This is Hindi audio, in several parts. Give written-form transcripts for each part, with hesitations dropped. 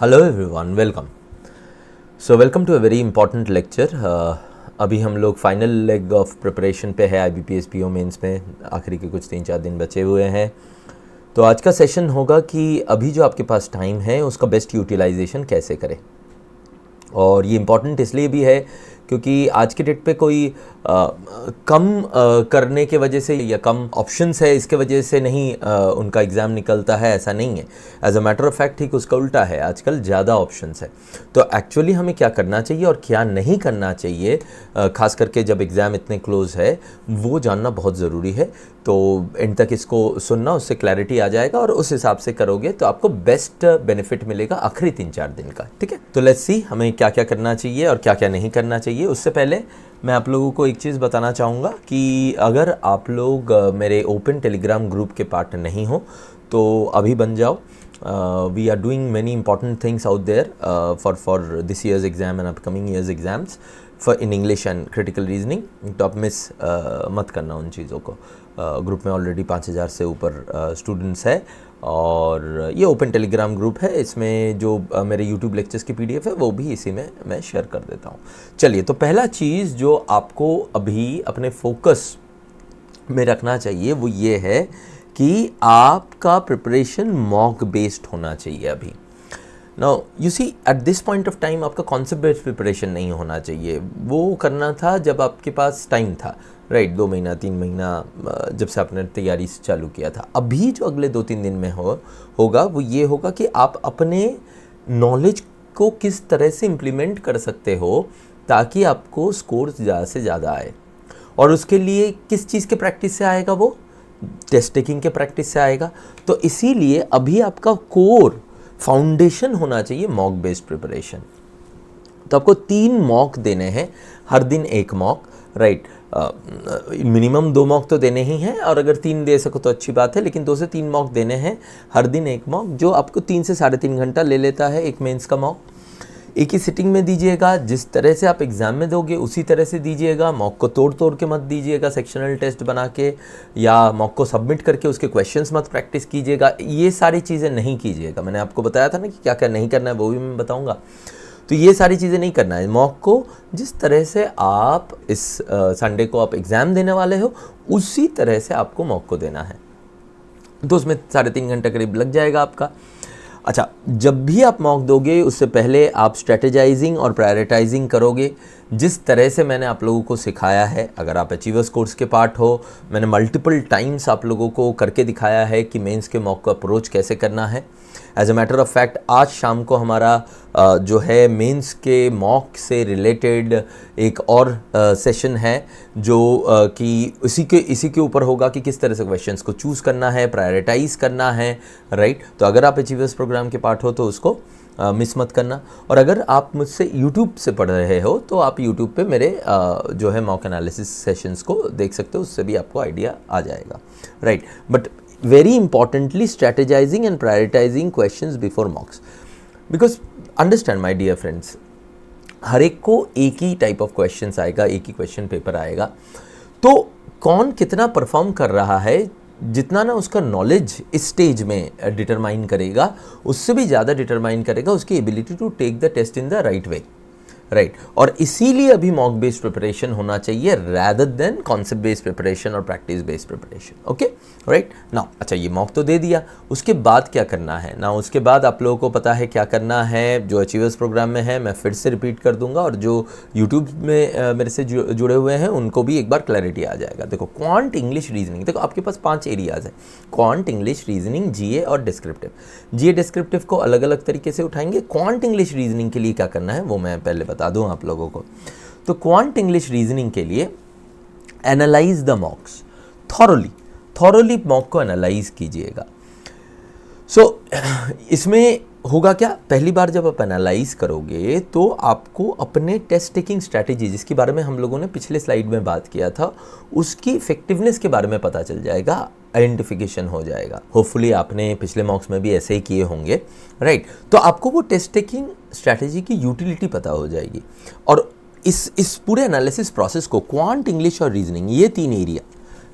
Hello everyone, welcome. Welcome to a very important lecture. अभी हम लोग फाइनल लेग ऑफ प्रिपरेशन पे है IBPS PO मेंस में। आखिरी के कुछ 3-4 दिन बचे हुए हैं। तो आज का सेशन होगा कि अभी जो आपके पास टाइम है उसका बेस्ट यूटिलाइजेशन कैसे करें। और ये इम्पॉर्टेंट इसलिए भी है क्योंकि आज के डेट पे कोई कम करने के वजह से या कम ऑप्शंस है इसके वजह से नहीं उनका एग्ज़ाम निकलता है, ऐसा नहीं है। As a matter of fact ठीक उसका उल्टा है, आजकल ज़्यादा ऑप्शंस है। तो एक्चुअली हमें क्या करना चाहिए और क्या नहीं करना चाहिए, ख़ास करके जब एग्ज़ाम इतने क्लोज है, वो जानना बहुत ज़रूरी है। तो एंड तक इसको सुनना, उससे क्लैरिटी आ जाएगा और उस हिसाब से करोगे तो आपको बेस्ट बेनिफिट मिलेगा आखिरी 3-4 दिन का। ठीक है, तो लेट्स सी हमें क्या क्या करना चाहिए और क्या क्या नहीं करना चाहिए। उससे पहले मैं आप लोगों को एक चीज़ बताना चाहूँगा कि अगर आप लोग मेरे ओपन टेलीग्राम ग्रुप के पार्ट नहीं हो तो अभी बन जाओ। We are doing many important things out there for this year's exam and upcoming year's exams for in English and critical reasoning. तो आप मिस मत करना उन चीज़ों को। ग्रुप में ऑलरेडी 5000 से ऊपर स्टूडेंट्स है और ये ओपन टेलीग्राम ग्रुप है। इसमें जो मेरे यूट्यूब लेक्चर्स की PDF है वो भी इसी में मैं शेयर कर देता हूँ। चलिए, तो पहला चीज़ जो आपको अभी अपने फोकस में रखना चाहिए वो ये है कि आपका प्रिपरेशन मॉक बेस्ड होना चाहिए। अभी now you see at this point of time आपका कॉन्सेप्ट बेस्ड प्रिपरेशन नहीं होना चाहिए। वो करना था जब आपके पास टाइम था, राइट, 2 महीना 3 महीना जब से आपने तैयारी से चालू किया था। अभी जो अगले 2-3 दिन में होगा वो ये होगा कि आप अपने नॉलेज को किस तरह से इम्प्लीमेंट कर सकते हो ताकि आपको स्कोर ज़्यादा से ज़्यादा आए। और उसके लिए किस चीज़ के प्रैक्टिस से आएगा? वो टेस्ट टेकिंग के प्रैक्टिस से आएगा। तो इसीलिए अभी आपका कोर फाउंडेशन होना चाहिए मॉक बेस्ड प्रिपरेशन। तो आपको 3 मॉक देने हैं, हर दिन 1 मॉक, राइट। मिनिमम 2 मॉक तो देने ही हैं और अगर 3 दे सको तो अच्छी बात है, लेकिन 2 से 3 मॉक देने हैं, हर दिन 1 मॉक, जो आपको 3 से 3.5 घंटा ले लेता है एक मेंस का मॉक। एक ही सिटिंग में दीजिएगा, जिस तरह से आप एग्ज़ाम में दोगे उसी तरह से दीजिएगा। मॉक को तोड़ तोड़ के मत दीजिएगा सेक्शनल टेस्ट बना के, या मॉक को सबमिट करके उसके क्वेश्चंस मत प्रैक्टिस कीजिएगा। ये सारी चीज़ें नहीं कीजिएगा। मैंने आपको बताया था ना कि क्या क्या नहीं करना है, वो भी मैं बताऊँगा। तो ये सारी चीज़ें नहीं करना है। मॉक को जिस तरह से आप इस संडे को आप एग्ज़ाम देने वाले हो उसी तरह से आपको मॉक को देना है। तो उसमें 3.5 घंटा करीब लग जाएगा आपका। अच्छा, जब भी आप मॉक दोगे उससे पहले आप स्ट्रेटेजाइजिंग और प्रायोरिटाइजिंग करोगे जिस तरह से मैंने आप लोगों को सिखाया है। अगर आप अचीवर्स कोर्स के पार्ट हो, मैंने मल्टीपल टाइम्स आप लोगों को करके दिखाया है कि मेंस के मॉक को अप्रोच कैसे करना है। As a matter of fact आज शाम को हमारा जो है मेंस के मॉक से रिलेटेड एक और सेशन है जो कि इसी के ऊपर होगा कि किस तरह से क्वेश्चंस को चूज़ करना है, प्रायोरिटाइज करना है, राइट। तो अगर आप अचीवर्स प्रोग्राम के पार्ट हो तो उसको मिस मत करना। और अगर आप मुझसे यूट्यूब से पढ़ रहे हो तो आप यूट्यूब पे मेरे जो है मॉक एनालिसिस सेशंस को देख सकते हो, उससे भी आपको आइडिया आ जाएगा, right. But very importantly strategizing and prioritizing questions before mocks, because understand my dear friends, हर एक को एक ही टाइप ऑफ क्वेश्चंस आएगा, एक ही क्वेश्चन पेपर आएगा। तो कौन कितना परफॉर्म कर रहा है, जितना ना उसका नॉलेज इस स्टेज में डिटरमाइन करेगा, उससे भी ज़्यादा डिटरमाइन करेगा उसकी ability to take the test in the right way, right. और इसीलिए अभी मॉक बेस्ड प्रिपरेशन होना चाहिए rather than concept based preparation और practice based preparation, okay, right now. अच्छा, ये मॉक तो दे दिया, उसके बाद क्या करना है ना? उसके बाद आप लोगों को पता है क्या करना है। जो अचीवर्स प्रोग्राम में है मैं फिर से रिपीट कर दूंगा, और जो यूट्यूब में मेरे से जुड़े हुए हैं उनको भी एक बार क्लैरिटी आ जाएगा। देखो, क्वांट, इंग्लिश, रीजनिंग, देखो आपके पास 5 एरियाज हैं, क्वांट, इंग्लिश, रीजनिंग, GA और डिस्क्रिप्टिव। GA डिस्क्रिप्टिव को अलग अलग तरीके से उठाएंगे। क्वांट इंग्लिश रीजनिंग के लिए क्या करना है वो मैं पहले बता दूं आप लोगों को। तो क्वांट इंग्लिश रीजनिंग के लिए एनालाइज द मॉक्स, थॉरोली मॉक को एनालाइज कीजिएगा। इसमें होगा क्या, पहली बार जब आप एनालाइज करोगे तो आपको अपने टेस्ट टेकिंग स्ट्रैटेजी, जिसके बारे में हम लोगों ने पिछले स्लाइड में बात किया था, उसकी इफेक्टिवनेस के बारे में पता चल जाएगा, आइडेंटिफिकेशन हो जाएगा। होपफुली आपने पिछले मॉक्स में भी ऐसे ही किए होंगे, राइट। तो आपको वो टेस्ट टेकिंग स्ट्रैटेजी की यूटिलिटी पता हो जाएगी। और इस पूरे एनालिसिस प्रोसेस को क्वांट, इंग्लिश और रीजनिंग, ये 3 एरिया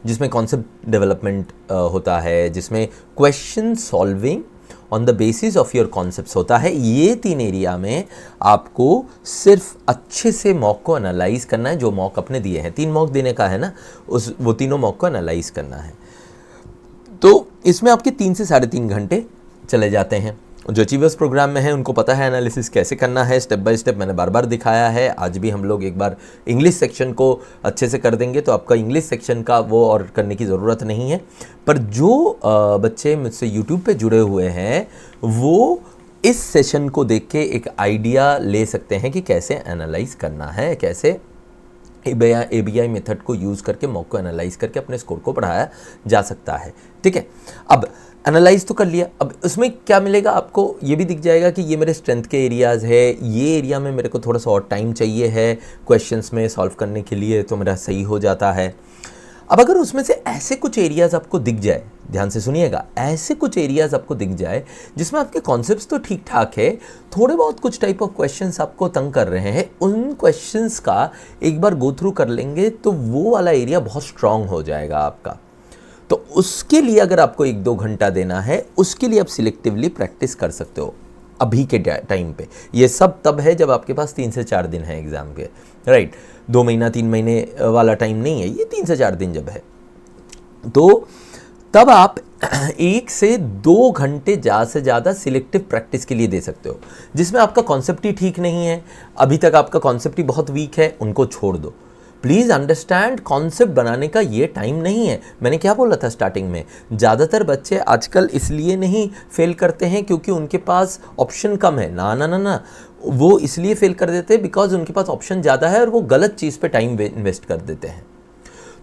जिसमें कॉन्सेप्ट डेवलपमेंट होता है, जिसमें question solving on the basis of your concepts होता है। ये 3 एरिया में आपको सिर्फ अच्छे से मॉक को एनालाइज करना है, जो मॉक अपने दिए हैं। 3 मॉक देने का है ना, वो तीनों मॉक को एनालाइज करना है। तो इसमें आपके 3 से 3.5 घंटे चले जाते हैं। जो अचीवर्स प्रोग्राम में है उनको पता है एनालिसिस कैसे करना है, स्टेप बाय स्टेप मैंने बार बार दिखाया है। आज भी हम लोग एक बार इंग्लिश सेक्शन को अच्छे से कर देंगे, तो आपका इंग्लिश सेक्शन का वो और करने की ज़रूरत नहीं है। पर जो बच्चे मुझसे यूट्यूब पे जुड़े हुए हैं वो इस सेशन को देख के एक आइडिया ले सकते हैं कि कैसे एनालाइज करना है, कैसे ABI मेथड को यूज़ करके मॉक को एनालाइज करके अपने स्कोर को बढ़ाया जा सकता है। ठीक है, अब एनालाइज तो कर लिया, अब उसमें क्या मिलेगा आपको, ये भी दिख जाएगा कि ये मेरे स्ट्रेंथ के एरियाज़ है, ये एरिया में मेरे को थोड़ा सा और टाइम चाहिए है क्वेश्चंस में सॉल्व करने के लिए, तो मेरा सही हो जाता है। अब अगर उसमें से ऐसे कुछ एरियाज़ आपको दिख जाए, ध्यान से सुनिएगा, ऐसे कुछ एरियाज़ आपको दिख जाए जिसमें आपके कॉन्सेप्ट्स तो ठीक ठाक है, थोड़े बहुत कुछ टाइप ऑफ क्वेश्चंस आपको तंग कर रहे हैं, उन क्वेश्चंस का एक बार गो थ्रू कर लेंगे तो वो वाला एरिया बहुत स्ट्रांग हो जाएगा आपका। तो उसके लिए अगर आपको 1-2 घंटा देना है, उसके लिए आप सिलेक्टिवली प्रैक्टिस कर सकते हो अभी के टाइम पे। ये सब तब है जब आपके पास 3 से 4 दिन है एग्ज़ाम के, राइट। 2 महीना 3 महीने वाला टाइम नहीं है, ये 3 से 4 दिन जब है, तो तब आप 1 से 2 घंटे ज़्यादा से ज़्यादा सिलेक्टिव प्रैक्टिस के लिए दे सकते हो। जिसमें आपका कॉन्सेप्ट ही ठीक नहीं है, अभी तक आपका कॉन्सेप्ट ही बहुत वीक है, उनको छोड़ दो। प्लीज़ अंडरस्टैंड, कॉन्सेप्ट बनाने का ये टाइम नहीं है। मैंने क्या बोला था स्टार्टिंग में, ज़्यादातर बच्चे आजकल इसलिए नहीं फेल करते हैं क्योंकि उनके पास ऑप्शन कम है। ना ना ना ना, वो इसलिए फेल कर देते हैं बिकॉज उनके पास ऑप्शन ज़्यादा है और वो गलत चीज़ पे टाइम इन्वेस्ट कर देते हैं।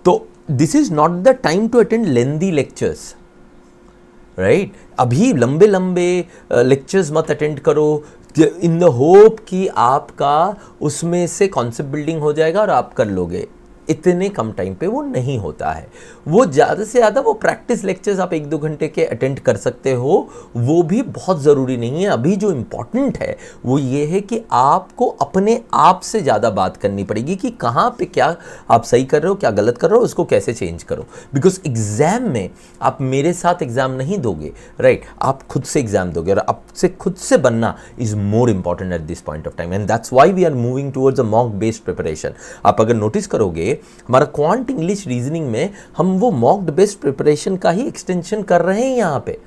तो this is not the time to attend lengthy lectures, right. अभी लंबे लंबे लेक्चर्स मत अटेंड करो इन द होप कि आपका उसमें से कॉन्सेप्ट बिल्डिंग हो जाएगा और आप कर लोगे। इतने कम टाइम पे वो नहीं होता है। वो ज़्यादा से ज़्यादा वो प्रैक्टिस लेक्चर्स आप 1-2 घंटे के अटेंड कर सकते हो, वो भी बहुत ज़रूरी नहीं है। अभी जो इम्पॉर्टेंट है वो ये है कि आपको अपने आप से ज़्यादा बात करनी पड़ेगी कि कहाँ पे क्या आप सही कर रहे हो, क्या गलत कर रहे हो, उसको कैसे चेंज करो। बिकॉज एग्ज़ाम में आप मेरे साथ एग्ज़ाम नहीं दोगे, राइट, आप खुद से एग्ज़ाम दोगे और आपसे खुद से बनना is more important at this point of time, and that's why we are moving towards a mock based preparation. आप अगर नोटिस करोगे हमारा क्वांट इंग्लिश रीजनिंग में हम वो मॉक बेस्ड प्रिपरेशन का ही एक्सटेंशन कर रहे हैं यहाँ पे।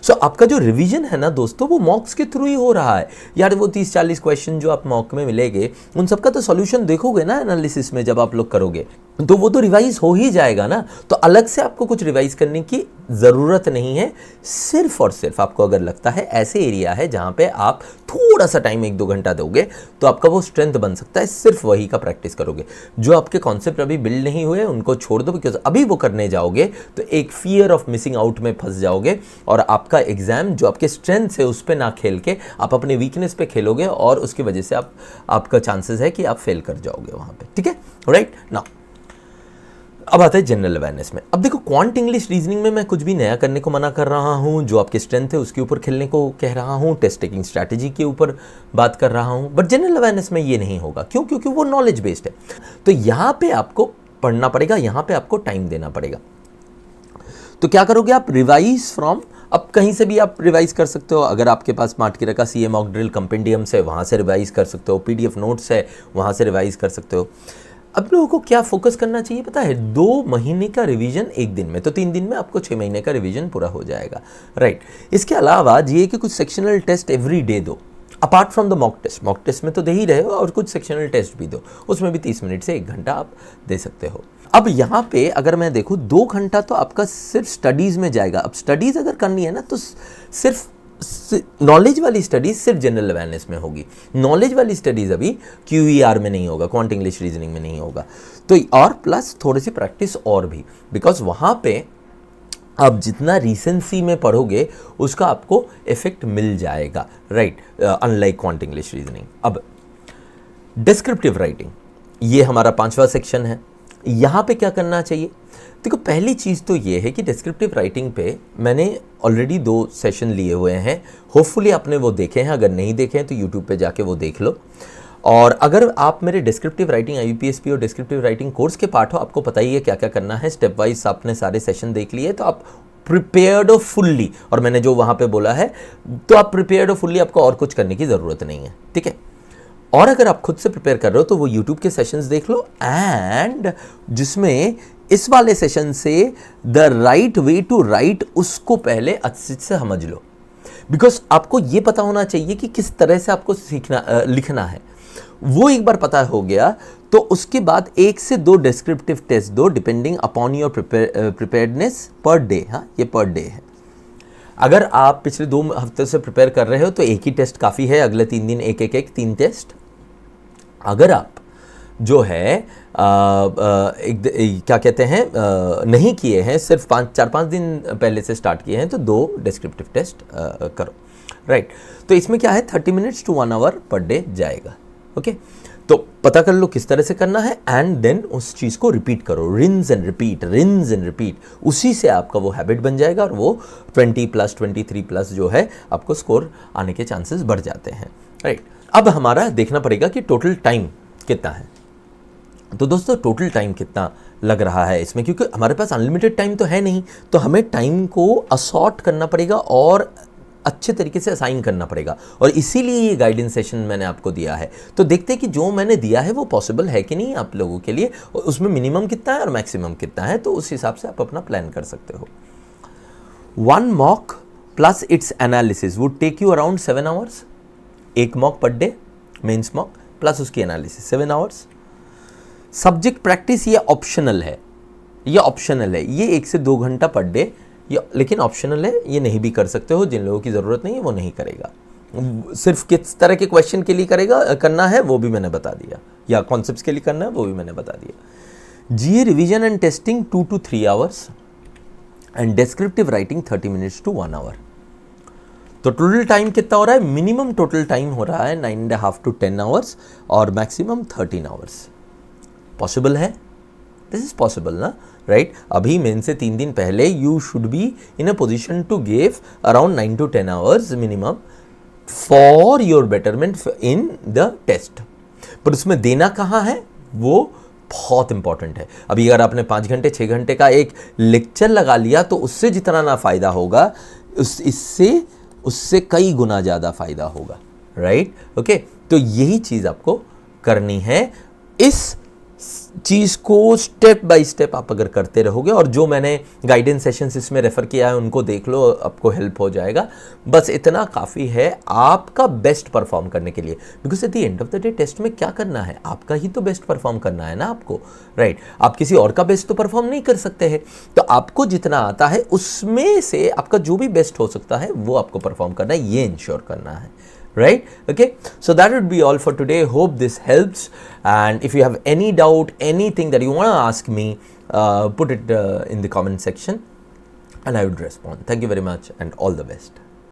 सो आपका जो रिवीजन है ना दोस्तों, वो मॉक्स के थ्रू ही हो रहा है यार। वो 30-40 क्वेश्चन जो आप मॉक में मिलेंगे उन सबका तो सॉल्यूशन देखोगे ना एनालिसिस में, जब आप लोग करोगे तो वो तो रिवाइज हो ही जाएगा ना। तो अलग से आपको कुछ रिवाइज करने की ज़रूरत नहीं है। सिर्फ और सिर्फ आपको अगर लगता है ऐसे एरिया है जहाँ पे आप थोड़ा सा टाइम 1-2 घंटा दोगे तो आपका वो स्ट्रेंथ बन सकता है, सिर्फ वही का प्रैक्टिस करोगे। जो आपके कॉन्सेप्ट अभी बिल्ड नहीं हुए उनको छोड़ दो, बिकॉज अभी वो करने जाओगे तो एक फियर ऑफ मिसिंग आउट में फंस जाओगे और आपका एग्जाम जो आपके स्ट्रेंथ है उस पर ना खेल के आप अपने वीकनेस पे खेलोगे और उसकी वजह से आपका चांसेस है कि आप फेल कर जाओगे वहाँ पे। ठीक है, राइट ना। अब आता है जनरल अवेयरनेस में। अब देखो, क्वांट इंग्लिश रीजनिंग में मैं कुछ भी नया करने को मना कर रहा हूँ। जो आपके स्ट्रेंथ है उसके ऊपर खेलने को कह रहा हूँ, टेस्ट टेकिंग स्ट्रैटेजी के ऊपर बात कर रहा हूँ। बट जनरल अवेयरनेस में ये नहीं होगा। क्यों? क्योंकि वो नॉलेज बेस्ड है। तो यहाँ पे आपको पढ़ना पड़ेगा, यहाँ पे आपको टाइम देना पड़ेगा। तो क्या करोगे आप? रिवाइज फ्रॉम, अब कहीं से भी आप रिवाइज कर सकते हो। अगर आपके पास मार्टकीरा का CA मॉक ड्रिल कंपेंडियम्स है, वहाँ से रिवाइज कर सकते हो। PDF नोट्स है, वहाँ से रिवाइज कर सकते हो। अब लोगों को क्या फोकस करना चाहिए पता है? 2 महीने का रिवीजन 1 दिन में, तो 3 दिन में आपको 6 महीने का रिवीजन पूरा हो जाएगा, राइट। इसके अलावा ये कि कुछ सेक्शनल टेस्ट एवरी डे दो, apart from the mock test. Mock test में तो दे ही रहे हो, और कुछ सेक्शनल टेस्ट भी दो, उसमें भी 30 मिनट से 1 घंटा आप दे सकते हो। अब यहाँ पे अगर मैं देखूँ 2 घंटा तो आपका सिर्फ स्टडीज़ में जाएगा। अब स्टडीज़ अगर करनी है ना तो सिर्फ नॉलेज वाली स्टडीज सिर्फ जनरल अवेयरनेस में होगी। नॉलेज वाली स्टडीज अभी QER में नहीं होगा, क्वांट इंग्लिश रीजनिंग में नहीं होगा। तो और प्लस थोड़ी सी प्रैक्टिस और भी, बिकॉज वहाँ पे आप जितना रिसेंसी में पढ़ोगे उसका आपको इफेक्ट मिल जाएगा, right, unlike quant English reasoning. अब डिस्क्रिप्टिव राइटिंग, ये हमारा 5वां सेक्शन है। यहाँ पे क्या करना चाहिए? देखो, पहली चीज़ तो ये है कि डिस्क्रिप्टिव राइटिंग पे मैंने ऑलरेडी 2 सेशन लिए हुए हैं। होपफुली आपने वो देखे हैं, अगर नहीं देखे हैं तो यूट्यूब पे जाके वो देख लो। और अगर आप मेरे डिस्क्रिप्टिव राइटिंग IBPSP और डिस्क्रिप्टिव राइटिंग कोर्स के पार्ट हो, आपको पता ही है क्या क्या करना है। स्टेप वाइज आपने सारे सेशन देख लिए, तो आप प्रिपेयर्ड हो फुल्ली, और मैंने जो वहाँ पे बोला है तो आप प्रिपेयर्ड हो फुल्ली, आपको और कुछ करने की ज़रूरत नहीं है, ठीक है। और अगर आप खुद से प्रिपेयर कर रहे हो तो वो यूट्यूब के सेशंस देख लो, एंड जिसमें इस वाले सेशन से the right way to write उसको पहले अच्छे से समझ लो, बिकॉज आपको ये पता होना चाहिए कि किस तरह से आपको लिखना है। वो एक बार पता हो गया तो उसके बाद 1 से 2 डिस्क्रिप्टिव टेस्ट दो, depending upon your preparedness per day. हाँ, ये पर डे है। अगर आप पिछले 2 हफ्ते से प्रिपेयर कर रहे हो तो एक ही टेस्ट काफ़ी है, अगले 3 दिन एक 3 टेस्ट। अगर आप जो है क्या कहते हैं नहीं किए हैं, सिर्फ 4-5 दिन पहले से स्टार्ट किए हैं, तो 2 डिस्क्रिप्टिव टेस्ट करो, राइट। तो इसमें क्या है, 30 minutes to 1 hour per day जाएगा, ओके। तो पता कर लो किस तरह से करना है, एंड देन उस चीज़ को रिपीट करो, रिंस एंड रिपीट। उसी से आपका वो हैबिट बन जाएगा और वो 20+, 23+ जो है आपको स्कोर आने के चांसेस बढ़ जाते हैं, राइट। अब हमारा देखना पड़ेगा कि टोटल टाइम कितना है। तो दोस्तों टोटल टाइम कितना लग रहा है इसमें, क्योंकि हमारे पास अनलिमिटेड टाइम तो है नहीं, तो हमें टाइम को असॉर्ट करना पड़ेगा और अच्छे तरीके से असाइन करना पड़ेगा, और इसीलिए ये गाइडेंस सेशन मैंने आपको दिया है। तो देखते हैं कि जो मैंने दिया है वो पॉसिबल है कि नहीं आप लोगों के लिए, और उसमें मिनिमम कितना है और मैक्सिमम कितना है, तो उस हिसाब से आप अपना प्लान कर सकते हो। 1 mock plus its analysis would take you around 7 hours. 1 mock per day, mains mock plus उसकी एनालिसिस 7 आवर्स। सब्जेक्ट प्रैक्टिस ये ऑप्शनल है, ये 1 से 2 घंटा पर डे, लेकिन ऑप्शनल है, ये नहीं भी कर सकते हो। जिन लोगों की ज़रूरत नहीं है वो नहीं करेगा। सिर्फ किस तरह के क्वेश्चन के लिए करना है वो भी मैंने बता दिया, या कॉन्सेप्ट्स के लिए करना है वो भी मैंने बता दिया। GA revision and testing 2 to 3 hours, and descriptive writing 30 minutes to 1 hour. तो टोटल टाइम कितना हो रहा है, मिनिमम टोटल टाइम हो रहा है 9.5 to 10 आवर्स, और मैक्सिमम 13 आवर्स। पॉसिबल है, दिस इज पॉसिबल ना, राइट। अभी मेन से 3 दिन पहले you should be in a position to give around 9 to 10 hours minimum for your betterment in the test. पर उसमें देना कहाँ है वो बहुत इंपॉर्टेंट है। अभी अगर आपने 5 घंटे 6 घंटे का एक लेक्चर लगा लिया तो उससे जितना ना फायदा होगा, उससे कई गुना ज़्यादा फायदा होगा, राइट, ओके। तो यही चीज़ आपको करनी है। इस चीज़ को स्टेप बाय स्टेप आप अगर करते रहोगे, और जो मैंने गाइडेंस सेशंस इसमें रेफर किया है उनको देख लो, आपको हेल्प हो जाएगा। बस इतना काफ़ी है आपका बेस्ट परफॉर्म करने के लिए, because at the end of the day test में क्या करना है, आपका ही तो बेस्ट परफॉर्म करना है ना आपको, राइट। आप किसी और का बेस्ट तो परफॉर्म नहीं कर सकते हैं, तो आपको जितना आता है उसमें से आपका जो भी बेस्ट हो सकता है वो आपको परफॉर्म करना है, ये इंश्योर करना है, right? Okay, so that would be all for today. Hope this helps, and if you have any doubt, anything that you want to ask me, put it in the comment section and I would respond. Thank you very much and all the best.